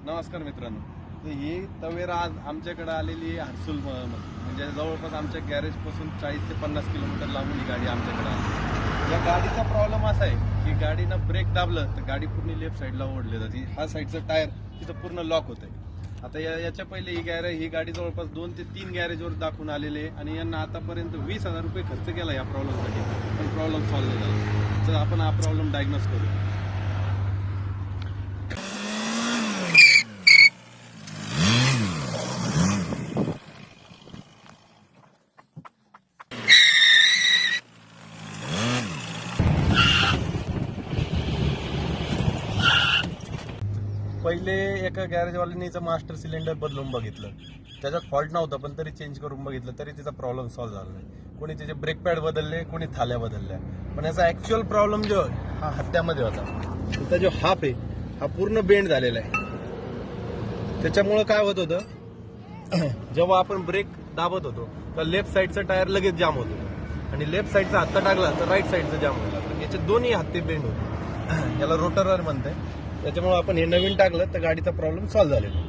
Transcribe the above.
नमस्कार मित्रांनो. तर ही तवेरा आज आमच्याकडे आलेली आहे हर्सुल म्हणजे जवळपास आमच्या गॅरेज पासून 40 ते 50 किलोमीटर लांबून ही गाडी आमच्याकडे आली. या गाडीचा प्रॉब्लेम असा आहे की गाडीनं ब्रेक दाबलं तर गाडी पूर्ण लेफ्ट साईडला ओढली जाते. हा साईडचं टायर तिथं पूर्ण लॉक होतंय. आता याच्या पहिले ही गाडी जवळपास 2 ते 3 गॅरेजवर दाखवून आलेली आहे आणि यांना आतापर्यंत 20,000 रुपये खर्च केला या प्रॉब्लेमसाठी, पण प्रॉब्लेम सॉल्व्ह नाही झाला. तर आपण हा प्रॉब्लेम डायग्नोस करू. पहिले एका गॅरेजवाल्याने मास्टर सिलेंडर बदलून बघितलं, त्याच्यात फॉल्ट नव्हता पण तरी चेंज करून बघितलं तरी तिचा प्रॉब्लेम सॉल्व्ह झाला नाही. कोणी त्याचे ब्रेक पॅड बदलले, कोणी थाल्या बदलल्या, पण याचा ऍक्च्युअल प्रॉब्लेम जो हा हत्त्यामध्ये होता. त्याचा जो हाफ आहे हा पूर्ण बेंड झालेला आहे. त्याच्यामुळं काय होत होतं, जेव्हा आपण ब्रेक दाबत होतो तर लेफ्ट साईडचा टायर लगेच जाम होतो आणि लेफ्ट साईडचा हत्ता टाकला तर राईट साईडचा जाम होईल. याचे दोन्ही हत्ते बेंड होते. याला रोटरर म्हणते. त्याच्यामुळे आपण हे नवीन टाकलं तर गाडीचा प्रॉब्लेम सॉल्व्ह झालेला.